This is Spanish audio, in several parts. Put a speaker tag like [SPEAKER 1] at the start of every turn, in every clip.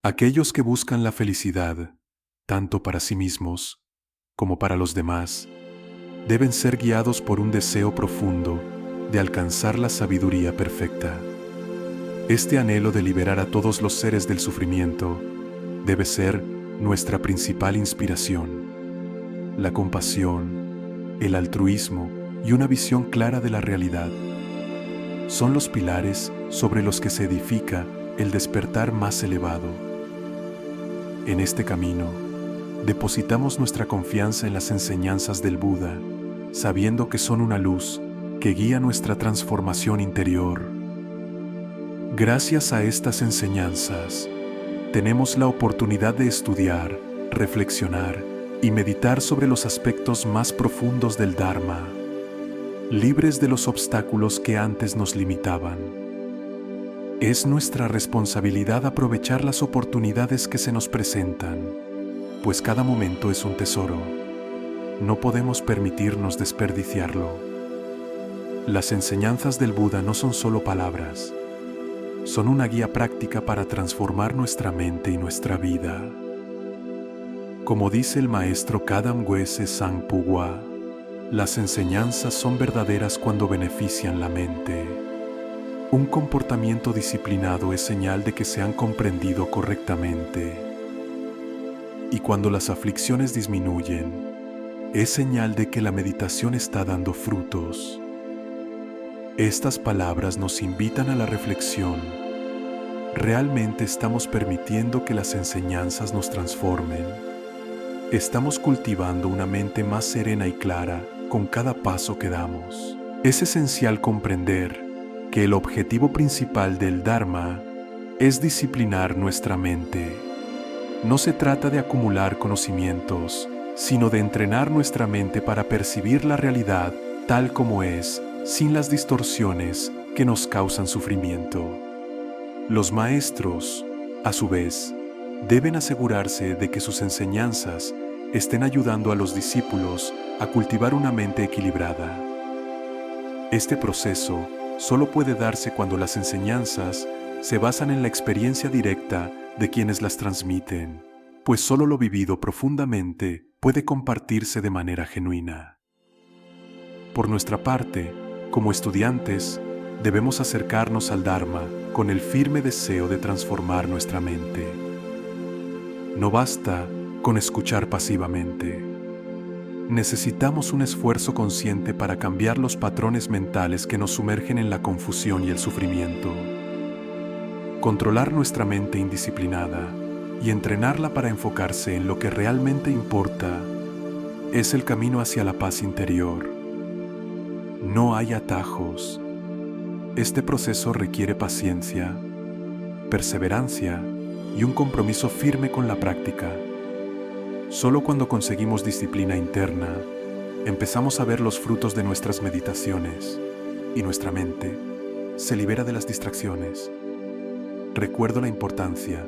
[SPEAKER 1] Aquellos que buscan la felicidad, tanto para sí mismos como para los demás, deben ser guiados por un deseo profundo de alcanzar la sabiduría perfecta. Este anhelo de liberar a todos los seres del sufrimiento debe ser nuestra principal inspiración. La compasión, el altruismo y una visión clara de la realidad son los pilares sobre los que se edifica el despertar más elevado. En este camino, depositamos nuestra confianza en las enseñanzas del Buda, sabiendo que son una luz que guía nuestra transformación interior. Gracias a estas enseñanzas, tenemos la oportunidad de estudiar, reflexionar y meditar sobre los aspectos más profundos del Dharma, libres de los obstáculos que antes nos limitaban. Es nuestra responsabilidad aprovechar las oportunidades que se nos presentan, pues cada momento es un tesoro. No podemos permitirnos desperdiciarlo. Las enseñanzas del Buda no son solo palabras, son una guía práctica para transformar nuestra mente y nuestra vida. Como dice el maestro Kadam Wese Sangpo Gua, las enseñanzas son verdaderas cuando benefician la mente. Un comportamiento disciplinado es señal de que se han comprendido correctamente. Y cuando las aflicciones disminuyen, es señal de que la meditación está dando frutos. Estas palabras nos invitan a la reflexión. ¿Realmente estamos permitiendo que las enseñanzas nos transformen? ¿Estamos cultivando una mente más serena y clara con cada paso que damos? Es esencial comprender que el objetivo principal del Dharma es disciplinar nuestra mente. No se trata de acumular conocimientos, sino de entrenar nuestra mente para percibir la realidad tal como es, sin las distorsiones que nos causan sufrimiento. Los maestros, a su vez, deben asegurarse de que sus enseñanzas estén ayudando a los discípulos a cultivar una mente equilibrada. Este proceso solo puede darse cuando las enseñanzas se basan en la experiencia directa de quienes las transmiten, pues solo lo vivido profundamente puede compartirse de manera genuina. Por nuestra parte, como estudiantes, debemos acercarnos al Dharma con el firme deseo de transformar nuestra mente. No basta con escuchar pasivamente. Necesitamos un esfuerzo consciente para cambiar los patrones mentales que nos sumergen en la confusión y el sufrimiento. Controlar nuestra mente indisciplinada y entrenarla para enfocarse en lo que realmente importa es el camino hacia la paz interior. No hay atajos. Este proceso requiere paciencia, perseverancia y un compromiso firme con la práctica. Solo cuando conseguimos disciplina interna, empezamos a ver los frutos de nuestras meditaciones y nuestra mente se libera de las distracciones. Recuerdo la importancia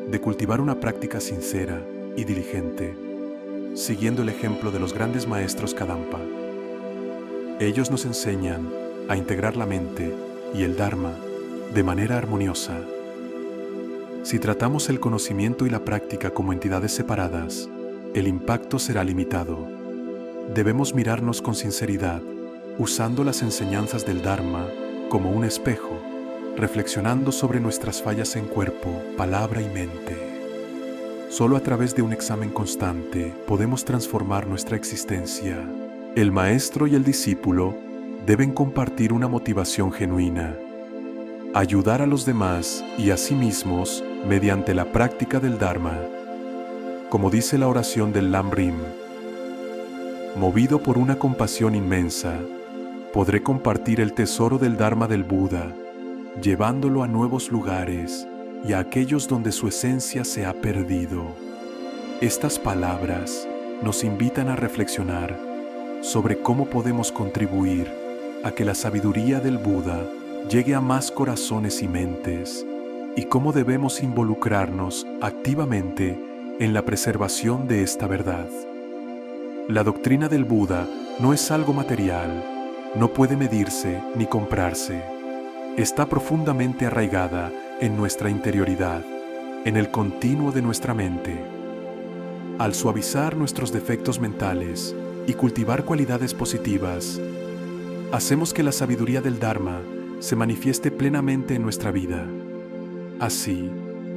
[SPEAKER 1] de cultivar una práctica sincera y diligente, siguiendo el ejemplo de los grandes maestros Kadampa. Ellos nos enseñan a integrar la mente y el Dharma de manera armoniosa. Si tratamos el conocimiento y la práctica como entidades separadas, el impacto será limitado. Debemos mirarnos con sinceridad, usando las enseñanzas del Dharma como un espejo, reflexionando sobre nuestras fallas en cuerpo, palabra y mente. Solo a través de un examen constante podemos transformar nuestra existencia. El maestro y el discípulo deben compartir una motivación genuina, ayudar a los demás y a sí mismos mediante la práctica del Dharma. Como dice la oración del Lam Rim, movido por una compasión inmensa, podré compartir el tesoro del Dharma del Buda, llevándolo a nuevos lugares y a aquellos donde su esencia se ha perdido. Estas palabras nos invitan a reflexionar sobre cómo podemos contribuir a que la sabiduría del Buda llegue a más corazones y mentes, y cómo debemos involucrarnos activamente en la preservación de esta verdad. La doctrina del Buda no es algo material, no puede medirse ni comprarse. Está profundamente arraigada en nuestra interioridad en el continuo de nuestra mente. Al suavizar nuestros defectos mentales y cultivar cualidades positivas, hacemos que la sabiduría del Dharma se manifieste plenamente en nuestra vida. Así,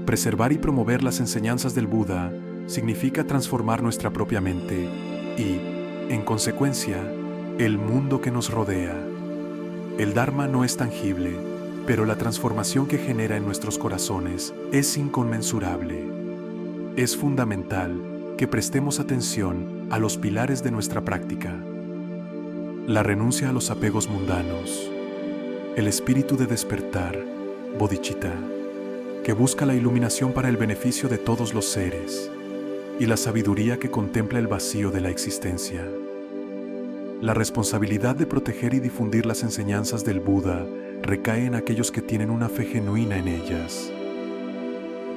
[SPEAKER 1] preservar y promover las enseñanzas del Buda significa transformar nuestra propia mente y, en consecuencia, el mundo que nos rodea. El Dharma no es tangible, pero la transformación que genera en nuestros corazones es inconmensurable. Es fundamental que prestemos atención a los pilares de nuestra práctica. La renuncia a los apegos mundanos, el espíritu de despertar, bodhicitta, que busca la iluminación para el beneficio de todos los seres, y la sabiduría que contempla el vacío de la existencia. La responsabilidad de proteger y difundir las enseñanzas del Buda recae en aquellos que tienen una fe genuina en ellas.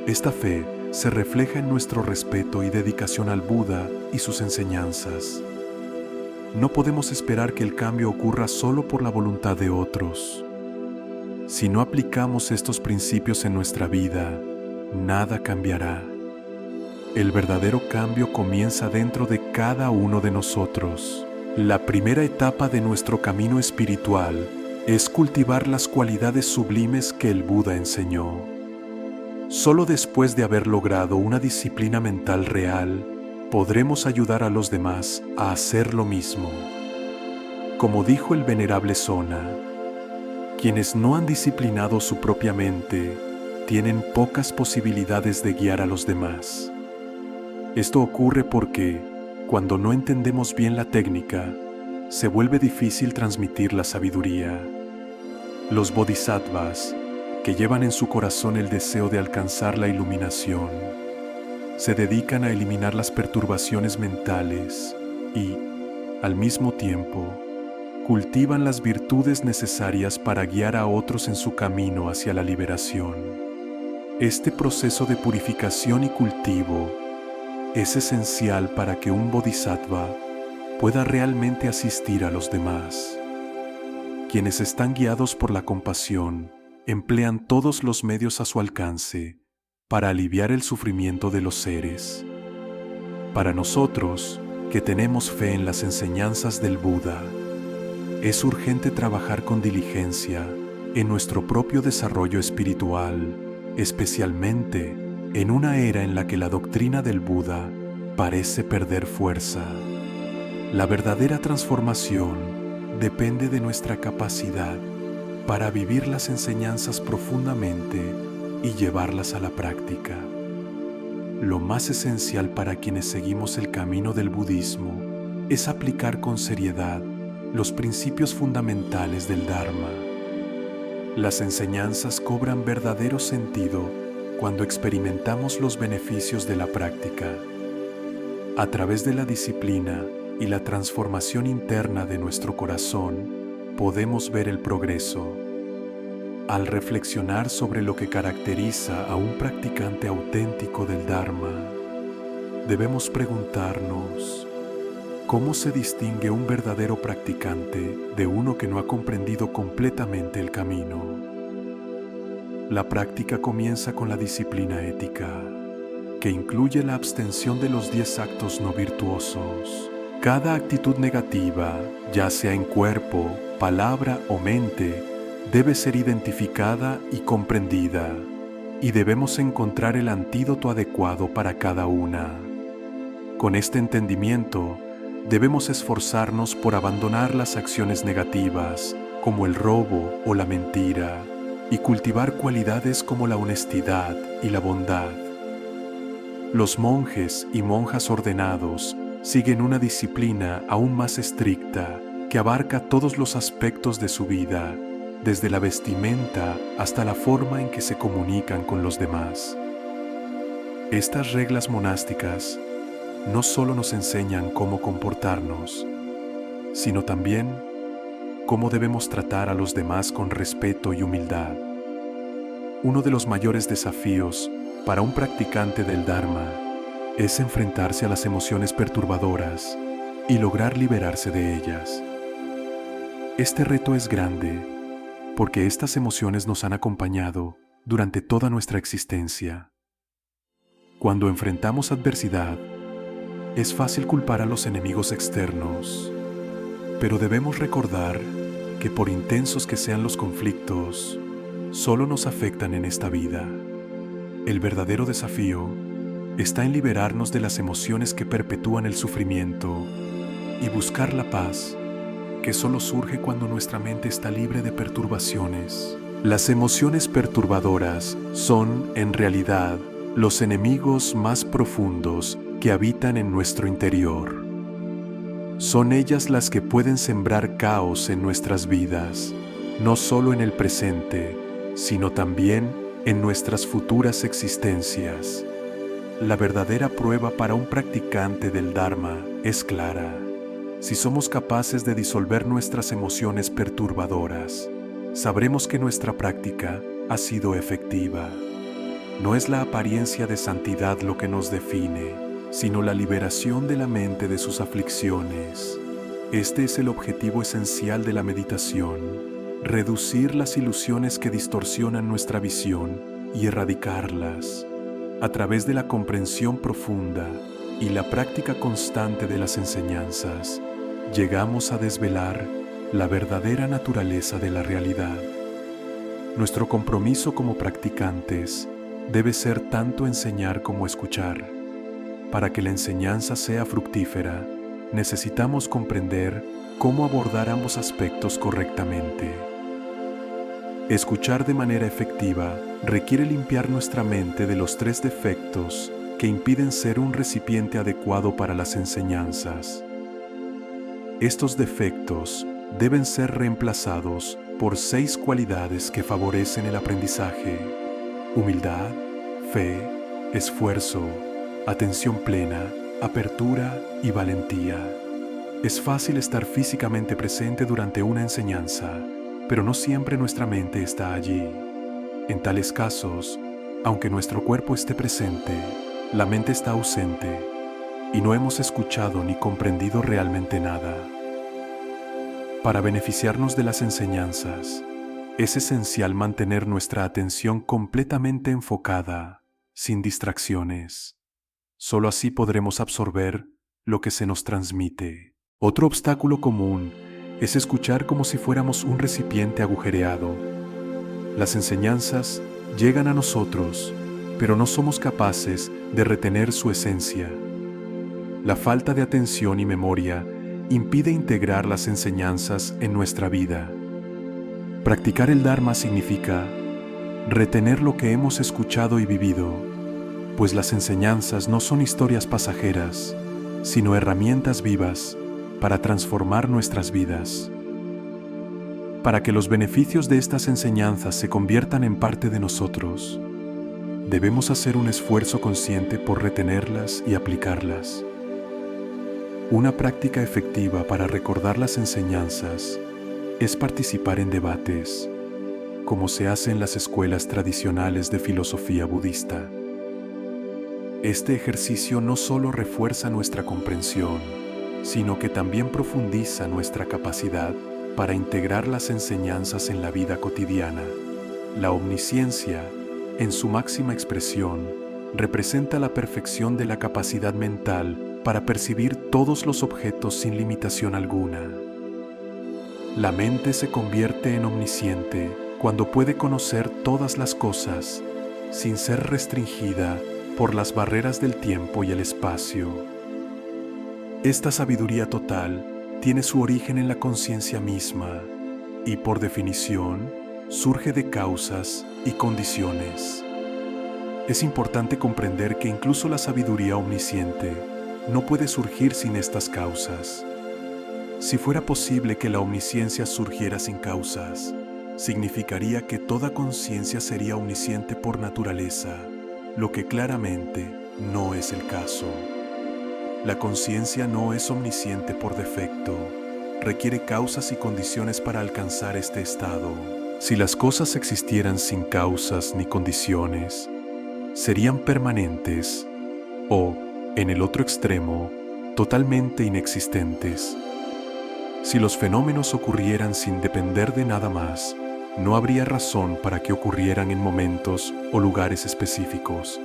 [SPEAKER 1] Esta fe se refleja en nuestro respeto y dedicación al Buda y sus enseñanzas. No podemos esperar que el cambio ocurra solo por la voluntad de otros. Si no aplicamos estos principios en nuestra vida, nada cambiará. El verdadero cambio comienza dentro de cada uno de nosotros. La primera etapa de nuestro camino espiritual es cultivar las cualidades sublimes que el Buda enseñó. Solo después de haber logrado una disciplina mental real, podremos ayudar a los demás a hacer lo mismo. Como dijo el venerable Sona, quienes no han disciplinado su propia mente tienen pocas posibilidades de guiar a los demás. Esto ocurre porque, cuando no entendemos bien la técnica, se vuelve difícil transmitir la sabiduría. Los bodhisattvas, que llevan en su corazón el deseo de alcanzar la iluminación, se dedican a eliminar las perturbaciones mentales y, al mismo tiempo, cultivan las virtudes necesarias para guiar a otros en su camino hacia la liberación. Este proceso de purificación y cultivo es esencial para que un bodhisattva pueda realmente asistir a los demás. Quienes están guiados por la compasión emplean todos los medios a su alcance para aliviar el sufrimiento de los seres. Para nosotros, que tenemos fe en las enseñanzas del Buda, es urgente trabajar con diligencia en nuestro propio desarrollo espiritual, especialmente en una era en la que la doctrina del Buda parece perder fuerza. La verdadera transformación depende de nuestra capacidad para vivir las enseñanzas profundamente y llevarlas a la práctica. Lo más esencial para quienes seguimos el camino del budismo es aplicar con seriedad los principios fundamentales del Dharma. Las enseñanzas cobran verdadero sentido cuando experimentamos los beneficios de la práctica. A través de la disciplina y la transformación interna de nuestro corazón, podemos ver el progreso. Al reflexionar sobre lo que caracteriza a un practicante auténtico del Dharma, debemos preguntarnos: ¿cómo se distingue un verdadero practicante de uno que no ha comprendido completamente el camino? La práctica comienza con la disciplina ética, que incluye la abstención de los 10 actos no virtuosos. Cada actitud negativa, ya sea en cuerpo, palabra o mente, debe ser identificada y comprendida, y debemos encontrar el antídoto adecuado para cada una. Con este entendimiento, debemos esforzarnos por abandonar las acciones negativas, como el robo o la mentira, y cultivar cualidades como la honestidad y la bondad. Los monjes y monjas ordenados siguen una disciplina aún más estricta que abarca todos los aspectos de su vida, desde la vestimenta hasta la forma en que se comunican con los demás. Estas reglas monásticas no solo nos enseñan cómo comportarnos, sino también cómo debemos tratar a los demás con respeto y humildad. Uno de los mayores desafíos para un practicante del Dharma es enfrentarse a las emociones perturbadoras y lograr liberarse de ellas. Este reto es grande porque estas emociones nos han acompañado durante toda nuestra existencia. Cuando enfrentamos adversidad, es fácil culpar a los enemigos externos, pero debemos recordar que por intensos que sean los conflictos, solo nos afectan en esta vida. El verdadero desafío está en liberarnos de las emociones que perpetúan el sufrimiento y buscar la paz, que solo surge cuando nuestra mente está libre de perturbaciones. Las emociones perturbadoras son, en realidad, los enemigos más profundos que habitan en nuestro interior. Son ellas las que pueden sembrar caos en nuestras vidas, no solo en el presente, sino también en nuestras futuras existencias. La verdadera prueba para un practicante del Dharma es clara. Si somos capaces de disolver nuestras emociones perturbadoras, sabremos que nuestra práctica ha sido efectiva. No es la apariencia de santidad lo que nos define, sino la liberación de la mente de sus aflicciones. Este es el objetivo esencial de la meditación: reducir las ilusiones que distorsionan nuestra visión y erradicarlas. A través de la comprensión profunda y la práctica constante de las enseñanzas, llegamos a desvelar la verdadera naturaleza de la realidad. Nuestro compromiso como practicantes debe ser tanto enseñar como escuchar. Para que la enseñanza sea fructífera, necesitamos comprender cómo abordar ambos aspectos correctamente. Escuchar de manera efectiva requiere limpiar nuestra mente de los 3 defectos que impiden ser un recipiente adecuado para las enseñanzas. Estos defectos deben ser reemplazados por 6 cualidades que favorecen el aprendizaje: humildad, fe, esfuerzo, atención plena, apertura y valentía. Es fácil estar físicamente presente durante una enseñanza, pero no siempre nuestra mente está allí. En tales casos, aunque nuestro cuerpo esté presente, la mente está ausente y no hemos escuchado ni comprendido realmente nada. Para beneficiarnos de las enseñanzas, es esencial mantener nuestra atención completamente enfocada, sin distracciones. Solo así podremos absorber lo que se nos transmite. Otro obstáculo común es escuchar como si fuéramos un recipiente agujereado. Las enseñanzas llegan a nosotros, pero no somos capaces de retener su esencia. La falta de atención y memoria impide integrar las enseñanzas en nuestra vida. Practicar el Dharma significa retener lo que hemos escuchado y vivido, pues las enseñanzas no son historias pasajeras, sino herramientas vivas para transformar nuestras vidas. Para que los beneficios de estas enseñanzas se conviertan en parte de nosotros, debemos hacer un esfuerzo consciente por retenerlas y aplicarlas. Una práctica efectiva para recordar las enseñanzas es participar en debates, como se hace en las escuelas tradicionales de filosofía budista. Este ejercicio no solo refuerza nuestra comprensión, sino que también profundiza nuestra capacidad para integrar las enseñanzas en la vida cotidiana. La omnisciencia, en su máxima expresión, representa la perfección de la capacidad mental para percibir todos los objetos sin limitación alguna. La mente se convierte en omnisciente cuando puede conocer todas las cosas sin ser restringida por las barreras del tiempo y el espacio. Esta sabiduría total tiene su origen en la conciencia misma y, por definición, surge de causas y condiciones. Es importante comprender que incluso la sabiduría omnisciente no puede surgir sin estas causas. Si fuera posible que la omnisciencia surgiera sin causas, significaría que toda conciencia sería omnisciente por naturaleza, lo que claramente no es el caso. La conciencia no es omnisciente por defecto, requiere causas y condiciones para alcanzar este estado. Si las cosas existieran sin causas ni condiciones, serían permanentes o, en el otro extremo, totalmente inexistentes. Si los fenómenos ocurrieran sin depender de nada más, no habría razón para que ocurrieran en momentos o lugares específicos.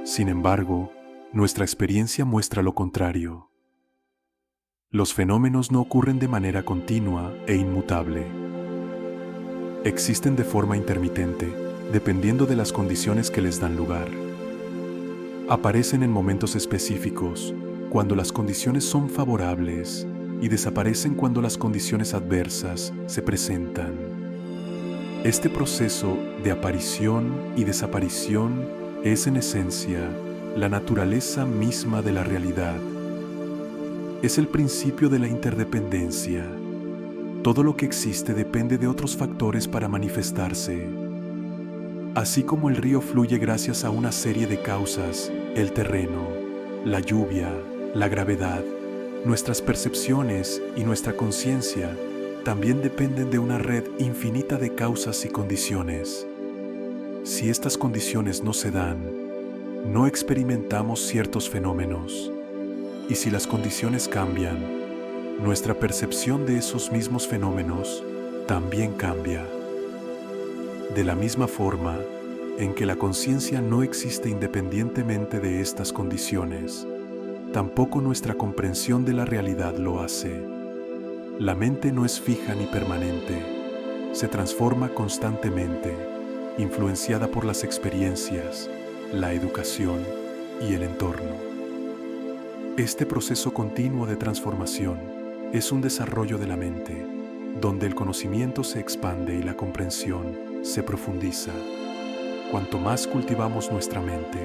[SPEAKER 1] Sin embargo, nuestra experiencia muestra lo contrario. Los fenómenos no ocurren de manera continua e inmutable. Existen de forma intermitente, dependiendo de las condiciones que les dan lugar. Aparecen en momentos específicos, cuando las condiciones son favorables, y desaparecen cuando las condiciones adversas se presentan. Este proceso de aparición y desaparición es en esencia la naturaleza misma de la realidad. Es el principio de la interdependencia. Todo lo que existe depende de otros factores para manifestarse. Así como el río fluye gracias a una serie de causas, el terreno, la lluvia, la gravedad, nuestras percepciones y nuestra conciencia también dependen de una red infinita de causas y condiciones. Si estas condiciones no se dan, no experimentamos ciertos fenómenos. Y si las condiciones cambian, nuestra percepción de esos mismos fenómenos también cambia. De la misma forma en que la conciencia no existe independientemente de estas condiciones, tampoco nuestra comprensión de la realidad lo hace. La mente no es fija ni permanente, se transforma constantemente, influenciada por las experiencias, la educación y el entorno. Este proceso continuo de transformación es un desarrollo de la mente, donde el conocimiento se expande y la comprensión se profundiza. Cuanto más cultivamos nuestra mente,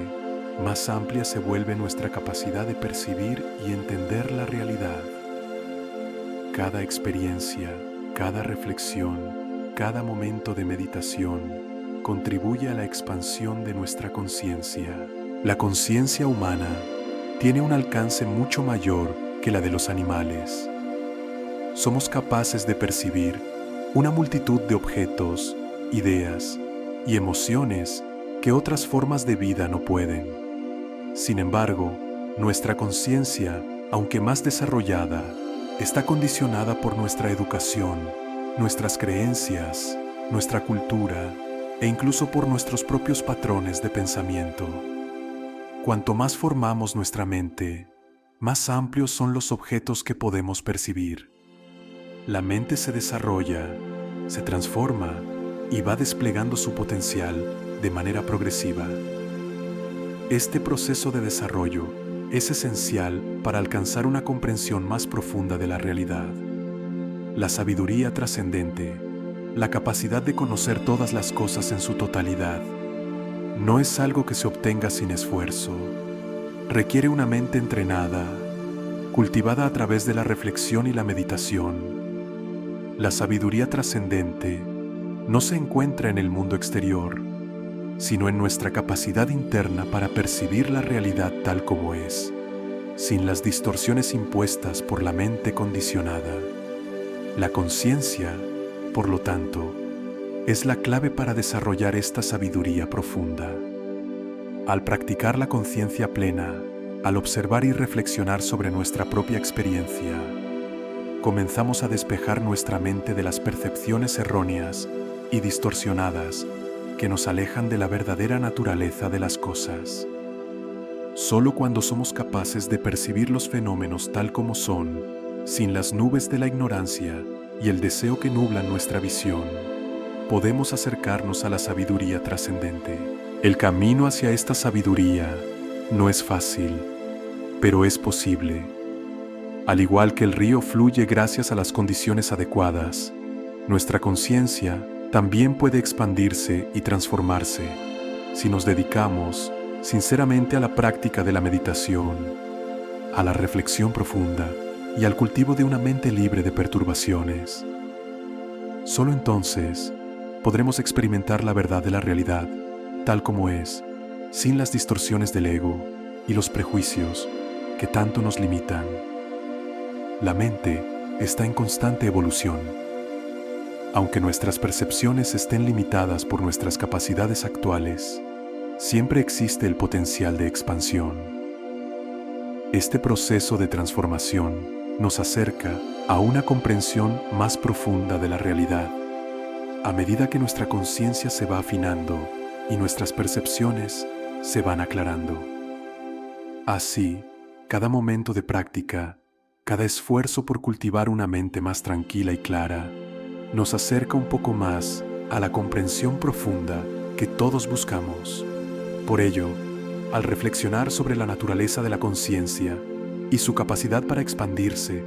[SPEAKER 1] más amplia se vuelve nuestra capacidad de percibir y entender la realidad. Cada experiencia, cada reflexión, cada momento de meditación contribuye a la expansión de nuestra conciencia. La conciencia humana tiene un alcance mucho mayor que la de los animales. Somos capaces de percibir una multitud de objetos, ideas y emociones que otras formas de vida no pueden. Sin embargo, nuestra conciencia, aunque más desarrollada, está condicionada por nuestra educación, nuestras creencias, nuestra cultura e incluso por nuestros propios patrones de pensamiento. Cuanto más formamos nuestra mente, más amplios son los objetos que podemos percibir. La mente se desarrolla, se transforma y va desplegando su potencial de manera progresiva. Este proceso de desarrollo es esencial para alcanzar una comprensión más profunda de la realidad. La sabiduría trascendente, la capacidad de conocer todas las cosas en su totalidad, no es algo que se obtenga sin esfuerzo. Requiere una mente entrenada, cultivada a través de la reflexión y la meditación. La sabiduría trascendente no se encuentra en el mundo exterior, sino en nuestra capacidad interna para percibir la realidad tal como es, sin las distorsiones impuestas por la mente condicionada. La conciencia, por lo tanto, es la clave para desarrollar esta sabiduría profunda. Al practicar la conciencia plena, al observar y reflexionar sobre nuestra propia experiencia, comenzamos a despejar nuestra mente de las percepciones erróneas y distorsionadas que nos alejan de la verdadera naturaleza de las cosas. Solo cuando somos capaces de percibir los fenómenos tal como son, sin las nubes de la ignorancia y el deseo que nublan nuestra visión, podemos acercarnos a la sabiduría trascendente. El camino hacia esta sabiduría no es fácil, pero es posible. Al igual que el río fluye gracias a las condiciones adecuadas, nuestra conciencia también puede expandirse y transformarse si nos dedicamos sinceramente a la práctica de la meditación, a la reflexión profunda y al cultivo de una mente libre de perturbaciones. Solo entonces podremos experimentar la verdad de la realidad tal como es, sin las distorsiones del ego y los prejuicios que tanto nos limitan. La mente está en constante evolución. Aunque nuestras percepciones estén limitadas por nuestras capacidades actuales, siempre existe el potencial de expansión. Este proceso de transformación nos acerca a una comprensión más profunda de la realidad. A medida que nuestra conciencia se va afinando y nuestras percepciones se van aclarando. Así, cada momento de práctica, cada esfuerzo por cultivar una mente más tranquila y clara, nos acerca un poco más a la comprensión profunda que todos buscamos. Por ello, al reflexionar sobre la naturaleza de la conciencia y su capacidad para expandirse,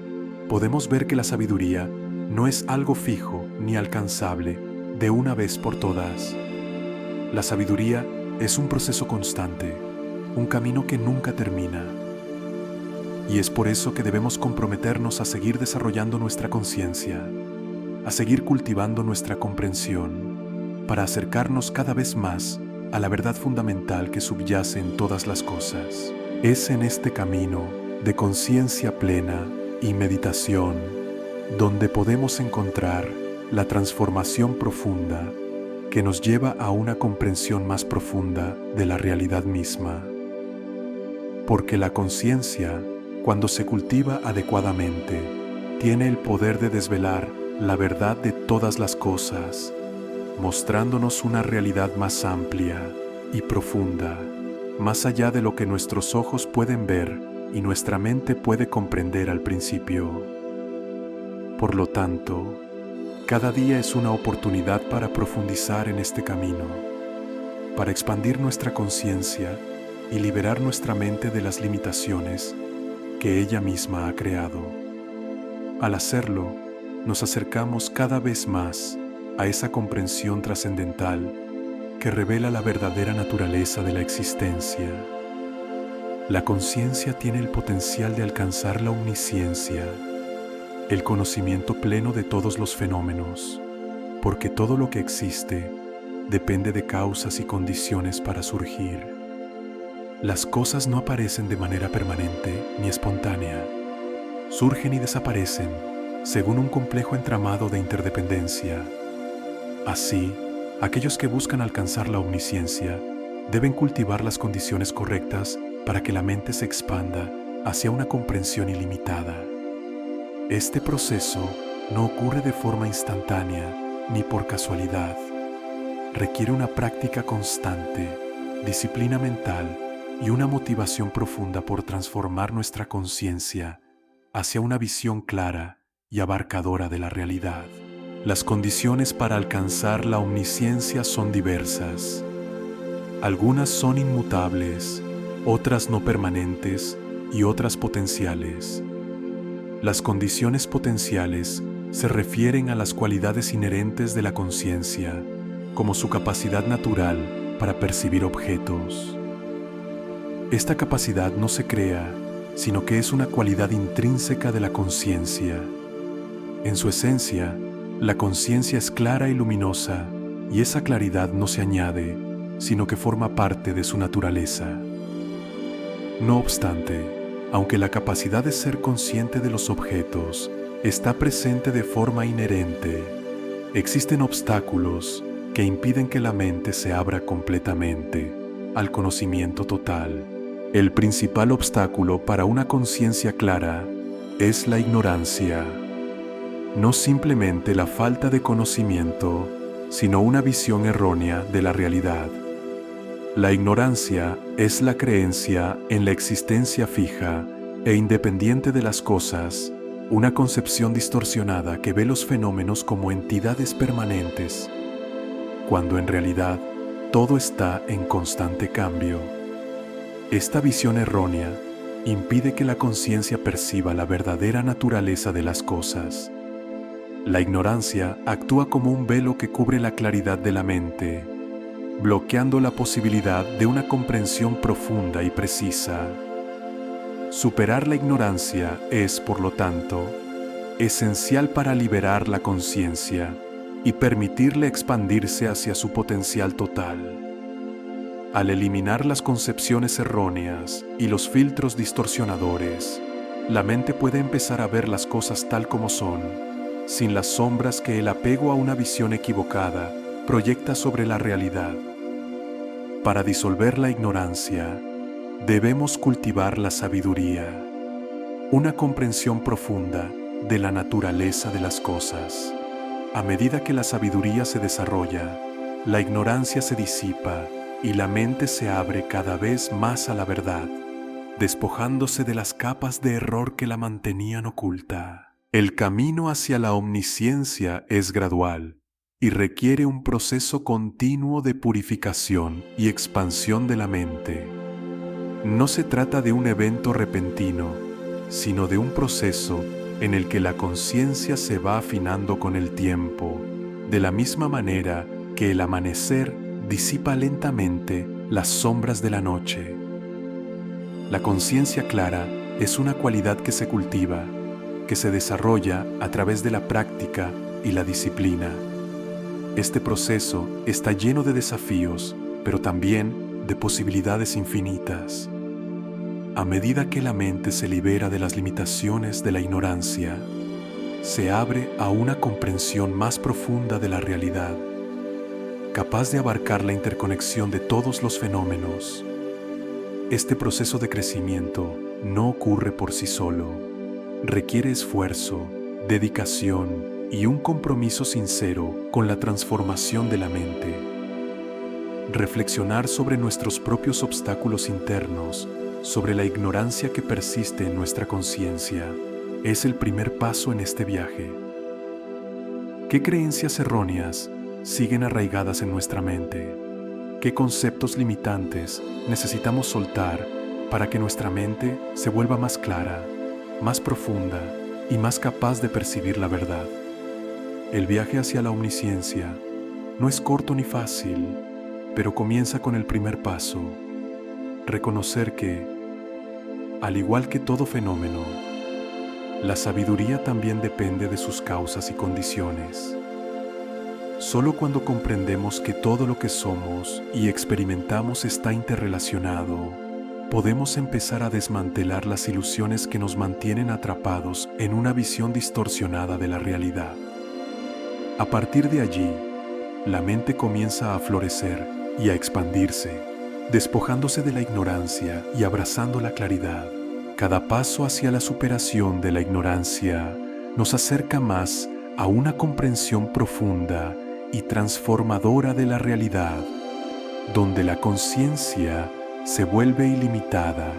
[SPEAKER 1] podemos ver que la sabiduría no es algo fijo ni alcanzable de una vez por todas. La sabiduría es un proceso constante, un camino que nunca termina. Y es por eso que debemos comprometernos a seguir desarrollando nuestra conciencia, a seguir cultivando nuestra comprensión, para acercarnos cada vez más a la verdad fundamental que subyace en todas las cosas. Es en este camino de conciencia plena y meditación donde podemos encontrar la transformación profunda que nos lleva a una comprensión más profunda de la realidad misma. Porque la conciencia, cuando se cultiva adecuadamente, tiene el poder de desvelar la verdad de todas las cosas, mostrándonos una realidad más amplia y profunda, más allá de lo que nuestros ojos pueden ver y nuestra mente puede comprender al principio. Por lo tanto, cada día es una oportunidad para profundizar en este camino, para expandir nuestra conciencia y liberar nuestra mente de las limitaciones que ella misma ha creado. Al hacerlo, nos acercamos cada vez más a esa comprensión trascendental que revela la verdadera naturaleza de la existencia. La conciencia tiene el potencial de alcanzar la omnisciencia, el conocimiento pleno de todos los fenómenos, porque todo lo que existe depende de causas y condiciones para surgir. Las cosas no aparecen de manera permanente ni espontánea. Surgen y desaparecen según un complejo entramado de interdependencia. Así, aquellos que buscan alcanzar la omnisciencia deben cultivar las condiciones correctas para que la mente se expanda hacia una comprensión ilimitada. Este proceso no ocurre de forma instantánea ni por casualidad. Requiere una práctica constante, disciplina mental y una motivación profunda por transformar nuestra conciencia hacia una visión clara y abarcadora de la realidad. Las condiciones para alcanzar la omnisciencia son diversas. Algunas son inmutables, otras no permanentes y otras potenciales. Las condiciones potenciales se refieren a las cualidades inherentes de la conciencia, como su capacidad natural para percibir objetos. Esta capacidad no se crea, sino que es una cualidad intrínseca de la conciencia. En su esencia, la conciencia es clara y luminosa, y esa claridad no se añade, sino que forma parte de su naturaleza. No obstante, aunque la capacidad de ser consciente de los objetos está presente de forma inherente, existen obstáculos que impiden que la mente se abra completamente al conocimiento total. El principal obstáculo para una conciencia clara es la ignorancia. No simplemente la falta de conocimiento, sino una visión errónea de la realidad. La ignorancia es la creencia en la existencia fija e independiente de las cosas, una concepción distorsionada que ve los fenómenos como entidades permanentes, cuando en realidad todo está en constante cambio. Esta visión errónea impide que la conciencia perciba la verdadera naturaleza de las cosas. La ignorancia actúa como un velo que cubre la claridad de la mente, bloqueando la posibilidad de una comprensión profunda y precisa. Superar la ignorancia es, por lo tanto, esencial para liberar la conciencia y permitirle expandirse hacia su potencial total. Al eliminar las concepciones erróneas y los filtros distorsionadores, la mente puede empezar a ver las cosas tal como son, sin las sombras que el apego a una visión equivocada proyecta sobre la realidad. Para disolver la ignorancia, debemos cultivar la sabiduría, una comprensión profunda de la naturaleza de las cosas. A medida que la sabiduría se desarrolla, la ignorancia se disipa y la mente se abre cada vez más a la verdad, despojándose de las capas de error que la mantenían oculta. El camino hacia la omnisciencia es gradual y requiere un proceso continuo de purificación y expansión de la mente. No se trata de un evento repentino, sino de un proceso en el que la conciencia se va afinando con el tiempo, de la misma manera que el amanecer disipa lentamente las sombras de la noche. La conciencia clara es una cualidad que se cultiva, que se desarrolla a través de la práctica y la disciplina. Este proceso está lleno de desafíos, pero también de posibilidades infinitas. A medida que la mente se libera de las limitaciones de la ignorancia, se abre a una comprensión más profunda de la realidad, capaz de abarcar la interconexión de todos los fenómenos. Este proceso de crecimiento no ocurre por sí solo. Requiere esfuerzo, dedicación y un compromiso sincero con la transformación de la mente. Reflexionar sobre nuestros propios obstáculos internos, sobre la ignorancia que persiste en nuestra conciencia, es el primer paso en este viaje. ¿Qué creencias erróneas siguen arraigadas en nuestra mente? ¿Qué conceptos limitantes necesitamos soltar para que nuestra mente se vuelva más clara, más profunda y más capaz de percibir la verdad? El viaje hacia la omnisciencia no es corto ni fácil, pero comienza con el primer paso: reconocer que, al igual que todo fenómeno, la sabiduría también depende de sus causas y condiciones. Solo cuando comprendemos que todo lo que somos y experimentamos está interrelacionado, podemos empezar a desmantelar las ilusiones que nos mantienen atrapados en una visión distorsionada de la realidad. A partir de allí, la mente comienza a florecer y a expandirse, despojándose de la ignorancia y abrazando la claridad. Cada paso hacia la superación de la ignorancia nos acerca más a una comprensión profunda y transformadora de la realidad, donde la conciencia se vuelve ilimitada,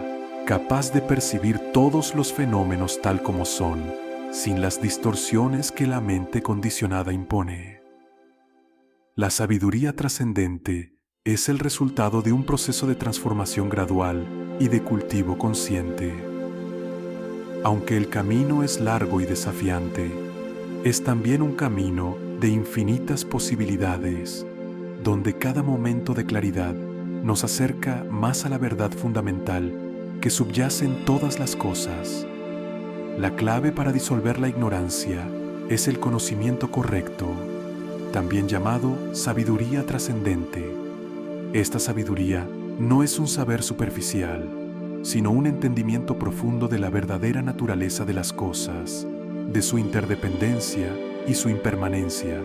[SPEAKER 1] capaz de percibir todos los fenómenos tal como son, sin las distorsiones que la mente condicionada impone. La sabiduría trascendente es el resultado de un proceso de transformación gradual y de cultivo consciente. Aunque el camino es largo y desafiante, es también un camino de infinitas posibilidades, donde cada momento de claridad nos acerca más a la verdad fundamental que subyace en todas las cosas. La clave para disolver la ignorancia es el conocimiento correcto, también llamado sabiduría trascendente. Esta sabiduría no es un saber superficial, sino un entendimiento profundo de la verdadera naturaleza de las cosas, de su interdependencia y su impermanencia.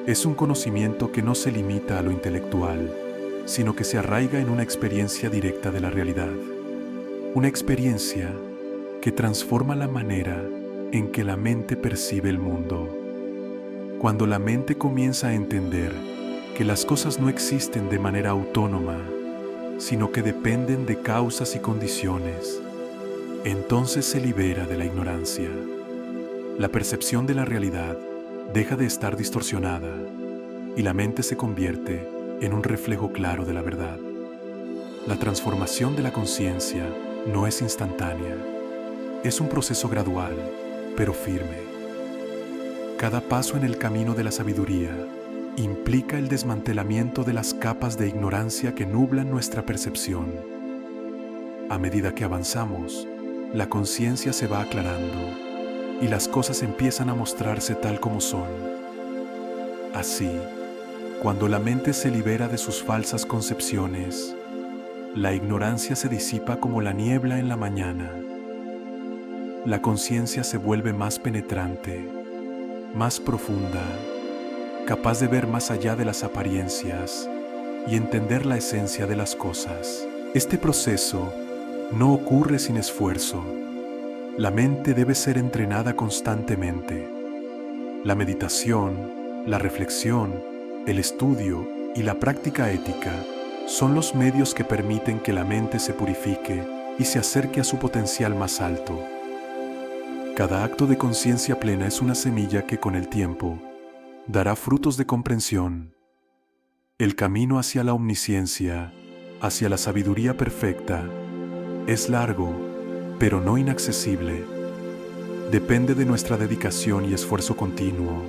[SPEAKER 1] Es un conocimiento que no se limita a lo intelectual, sino que se arraiga en una experiencia directa de la realidad. Una experiencia que transforma la manera en que la mente percibe el mundo. Cuando la mente comienza a entender que las cosas no existen de manera autónoma, sino que dependen de causas y condiciones, entonces se libera de la ignorancia. La percepción de la realidad deja de estar distorsionada y la mente se convierte en un reflejo claro de la verdad. La transformación de la conciencia no es instantánea, es un proceso gradual, pero firme. Cada paso en el camino de la sabiduría implica el desmantelamiento de las capas de ignorancia que nublan nuestra percepción. A medida que avanzamos, la conciencia se va aclarando y las cosas empiezan a mostrarse tal como son. Así, cuando la mente se libera de sus falsas concepciones, la ignorancia se disipa como la niebla en la mañana. La conciencia se vuelve más penetrante, más profunda, capaz de ver más allá de las apariencias y entender la esencia de las cosas. Este proceso no ocurre sin esfuerzo. La mente debe ser entrenada constantemente. La meditación, la reflexión, el estudio y la práctica ética son los medios que permiten que la mente se purifique y se acerque a su potencial más alto. Cada acto de conciencia plena es una semilla que con el tiempo dará frutos de comprensión. El camino hacia la omnisciencia, hacia la sabiduría perfecta, es largo, pero no inaccesible. Depende de nuestra dedicación y esfuerzo continuo,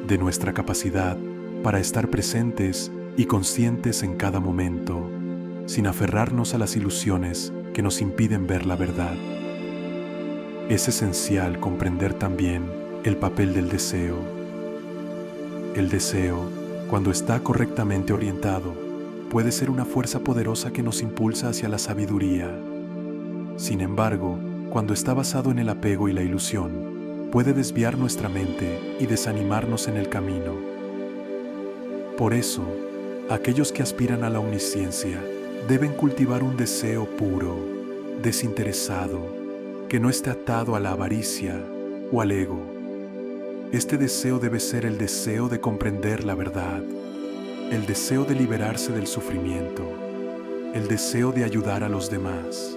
[SPEAKER 1] de nuestra capacidad para estar presentes y conscientes en cada momento, sin aferrarnos a las ilusiones que nos impiden ver la verdad. Es esencial comprender también el papel del deseo. El deseo, cuando está correctamente orientado, puede ser una fuerza poderosa que nos impulsa hacia la sabiduría. Sin embargo, cuando está basado en el apego y la ilusión, puede desviar nuestra mente y desanimarnos en el camino. Por eso, aquellos que aspiran a la omnisciencia deben cultivar un deseo puro, desinteresado, que no esté atado a la avaricia o al ego. Este deseo debe ser el deseo de comprender la verdad, el deseo de liberarse del sufrimiento, el deseo de ayudar a los demás.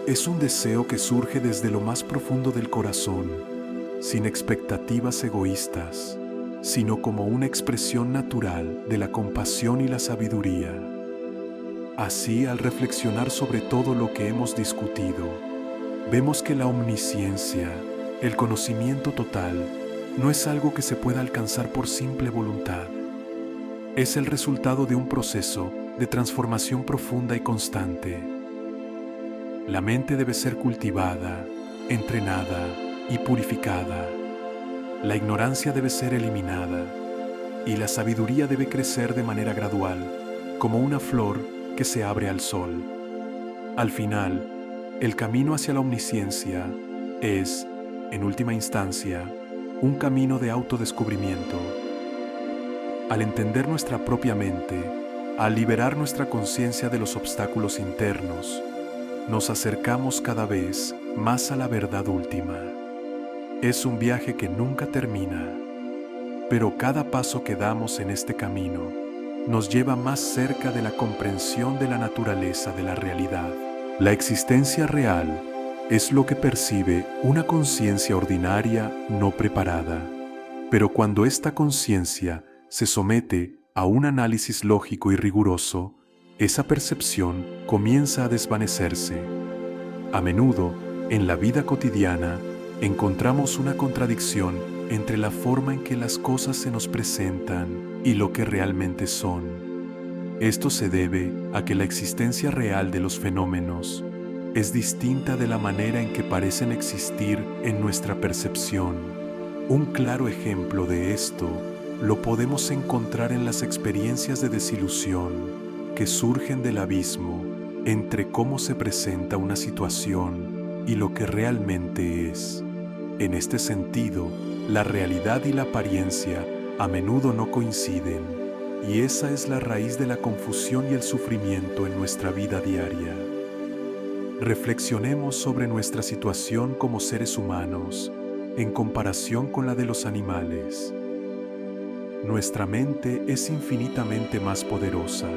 [SPEAKER 1] Es un deseo que surge desde lo más profundo del corazón, sin expectativas egoístas, sino como una expresión natural de la compasión y la sabiduría. Así, al reflexionar sobre todo lo que hemos discutido, vemos que la omnisciencia, el conocimiento total, no es algo que se pueda alcanzar por simple voluntad. Es el resultado de un proceso de transformación profunda y constante. La mente debe ser cultivada, entrenada y purificada. La ignorancia debe ser eliminada y la sabiduría debe crecer de manera gradual, como una flor que se abre al sol. Al final, el camino hacia la omnisciencia es, en última instancia, un camino de autodescubrimiento. Al entender nuestra propia mente, al liberar nuestra conciencia de los obstáculos internos, nos acercamos cada vez más a la verdad última. Es un viaje que nunca termina, pero cada paso que damos en este camino nos lleva más cerca de la comprensión de la naturaleza de la realidad. La existencia real es lo que percibe una conciencia ordinaria no preparada, pero cuando esta conciencia se somete a un análisis lógico y riguroso, esa percepción comienza a desvanecerse. A menudo, en la vida cotidiana, encontramos una contradicción entre la forma en que las cosas se nos presentan y lo que realmente son. Esto se debe a que la existencia real de los fenómenos es distinta de la manera en que parecen existir en nuestra percepción. Un claro ejemplo de esto lo podemos encontrar en las experiencias de desilusión que surgen del abismo entre cómo se presenta una situación y lo que realmente es. En este sentido, la realidad y la apariencia a menudo no coinciden, y esa es la raíz de la confusión y el sufrimiento en nuestra vida diaria. Reflexionemos sobre nuestra situación como seres humanos en comparación con la de los animales. Nuestra mente es infinitamente más poderosa.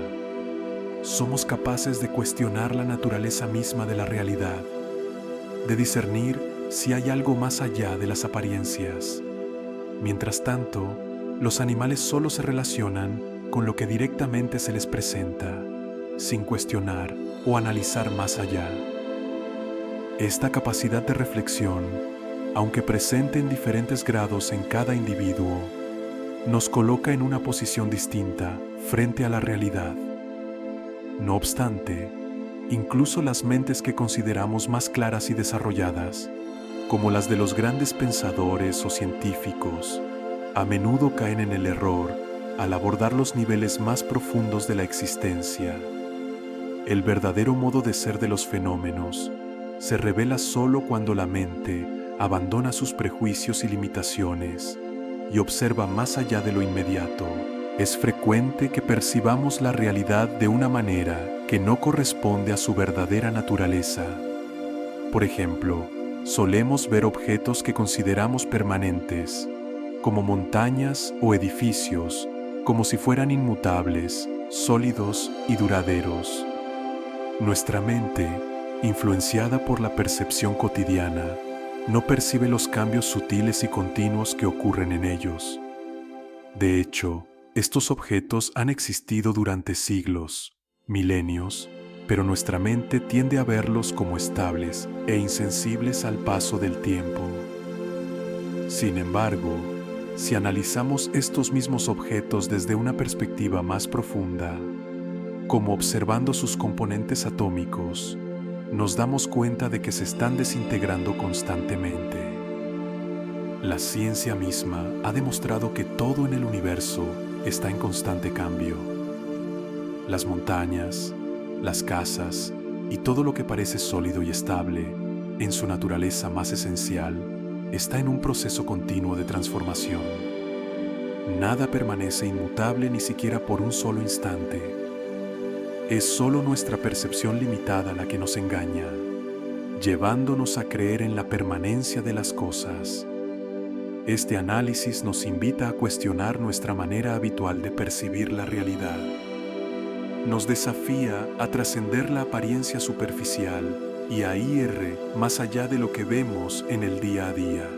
[SPEAKER 1] Somos capaces de cuestionar la naturaleza misma de la realidad, de discernir si hay algo más allá de las apariencias. Mientras tanto, los animales solo se relacionan con lo que directamente se les presenta, sin cuestionar o analizar más allá. Esta capacidad de reflexión, aunque presente en diferentes grados en cada individuo, nos coloca en una posición distinta frente a la realidad. No obstante, incluso las mentes que consideramos más claras y desarrolladas, como las de los grandes pensadores o científicos, a menudo caen en el error al abordar los niveles más profundos de la existencia. El verdadero modo de ser de los fenómenos se revela solo cuando la mente abandona sus prejuicios y limitaciones y observa más allá de lo inmediato. Es frecuente que percibamos la realidad de una manera que no corresponde a su verdadera naturaleza. Por ejemplo, solemos ver objetos que consideramos permanentes, como montañas o edificios, como si fueran inmutables, sólidos y duraderos. Nuestra mente, influenciada por la percepción cotidiana, no percibe los cambios sutiles y continuos que ocurren en ellos. De hecho, estos objetos han existido durante siglos, milenios, pero nuestra mente tiende a verlos como estables e insensibles al paso del tiempo. Sin embargo, si analizamos estos mismos objetos desde una perspectiva más profunda, como observando sus componentes atómicos, nos damos cuenta de que se están desintegrando constantemente. La ciencia misma ha demostrado que todo en el universo está en constante cambio. Las montañas, las casas y todo lo que parece sólido y estable, en su naturaleza más esencial, está en un proceso continuo de transformación. Nada permanece inmutable ni siquiera por un solo instante. Es solo nuestra percepción limitada la que nos engaña, llevándonos a creer en la permanencia de las cosas. Este análisis nos invita a cuestionar nuestra manera habitual de percibir la realidad. Nos desafía a trascender la apariencia superficial y a ir más allá de lo que vemos en el día a día.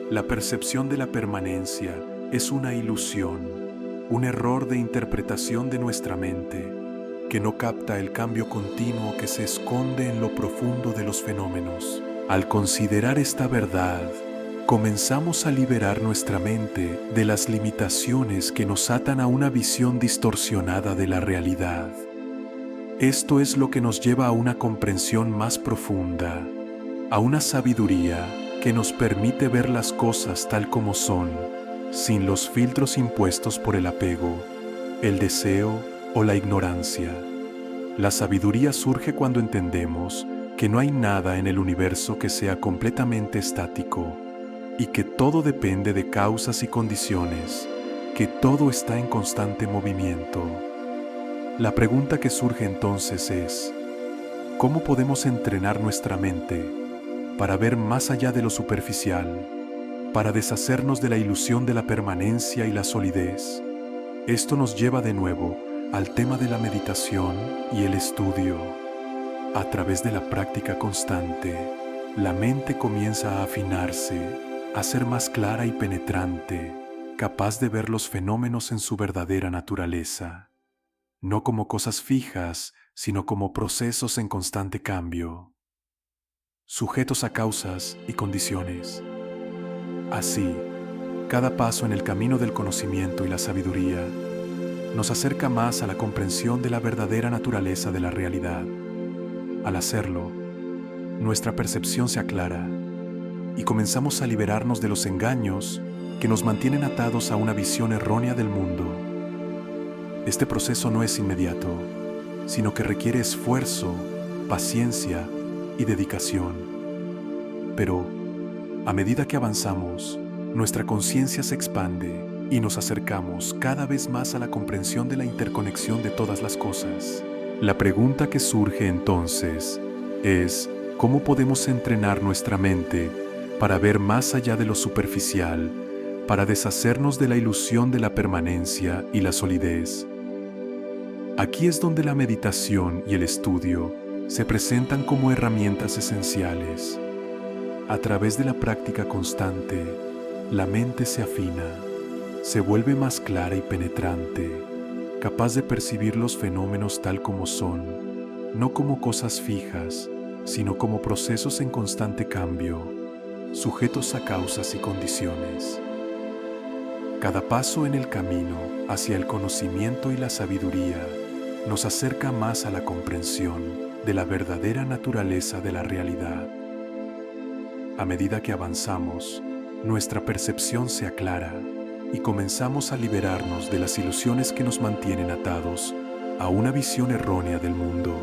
[SPEAKER 1] La percepción de la permanencia es una ilusión, un error de interpretación de nuestra mente, que no capta el cambio continuo que se esconde en lo profundo de los fenómenos. Al considerar esta verdad, comenzamos a liberar nuestra mente de las limitaciones que nos atan a una visión distorsionada de la realidad. Esto es lo que nos lleva a una comprensión más profunda, a una sabiduría que nos permite ver las cosas tal como son, sin los filtros impuestos por el apego, el deseo o la ignorancia. La sabiduría surge cuando entendemos que no hay nada en el universo que sea completamente estático y que todo depende de causas y condiciones, que todo está en constante movimiento. La pregunta que surge entonces es, ¿cómo podemos entrenar nuestra mente para ver más allá de lo superficial, para deshacernos de la ilusión de la permanencia y la solidez? Esto nos lleva de nuevo al tema de la meditación y el estudio. A través de la práctica constante, la mente comienza a afinarse, a ser más clara y penetrante, capaz de ver los fenómenos en su verdadera naturaleza, no como cosas fijas, sino como procesos en constante cambio, sujetos a causas y condiciones. Así, cada paso en el camino del conocimiento y la sabiduría nos acerca más a la comprensión de la verdadera naturaleza de la realidad. Al hacerlo, nuestra percepción se aclara y comenzamos a liberarnos de los engaños que nos mantienen atados a una visión errónea del mundo. Este proceso no es inmediato, sino que requiere esfuerzo, paciencia y dedicación. Pero, a medida que avanzamos, nuestra conciencia se expande y nos acercamos cada vez más a la comprensión de la interconexión de todas las cosas. La pregunta que surge entonces es, ¿cómo podemos entrenar nuestra mente para ver más allá de lo superficial, para deshacernos de la ilusión de la permanencia y la solidez? Aquí es donde la meditación y el estudio se presentan como herramientas esenciales. A través de la práctica constante, la mente se afina, se vuelve más clara y penetrante, capaz de percibir los fenómenos tal como son, no como cosas fijas, sino como procesos en constante cambio, sujetos a causas y condiciones. Cada paso en el camino hacia el conocimiento y la sabiduría nos acerca más a la comprensión de la verdadera naturaleza de la realidad. A medida que avanzamos, nuestra percepción se aclara y comenzamos a liberarnos de las ilusiones que nos mantienen atados a una visión errónea del mundo.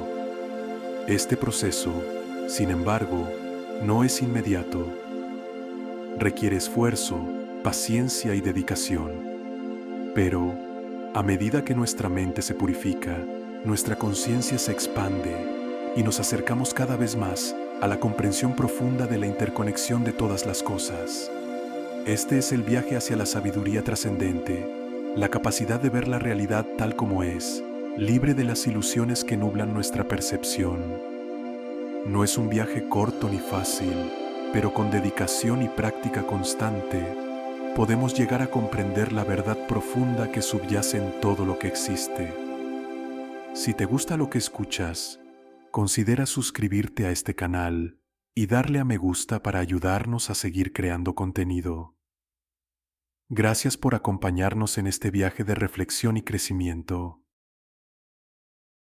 [SPEAKER 1] Este proceso, sin embargo, no es inmediato. Requiere esfuerzo, paciencia y dedicación. Pero, a medida que nuestra mente se purifica, nuestra conciencia se expande y nos acercamos cada vez más a la comprensión profunda de la interconexión de todas las cosas. Este es el viaje hacia la sabiduría trascendente, la capacidad de ver la realidad tal como es, libre de las ilusiones que nublan nuestra percepción. No es un viaje corto ni fácil, pero con dedicación y práctica constante, podemos llegar a comprender la verdad profunda que subyace en todo lo que existe. Si te gusta lo que escuchas, considera suscribirte a este canal y darle a me gusta para ayudarnos a seguir creando contenido. Gracias por acompañarnos en este viaje de reflexión y crecimiento.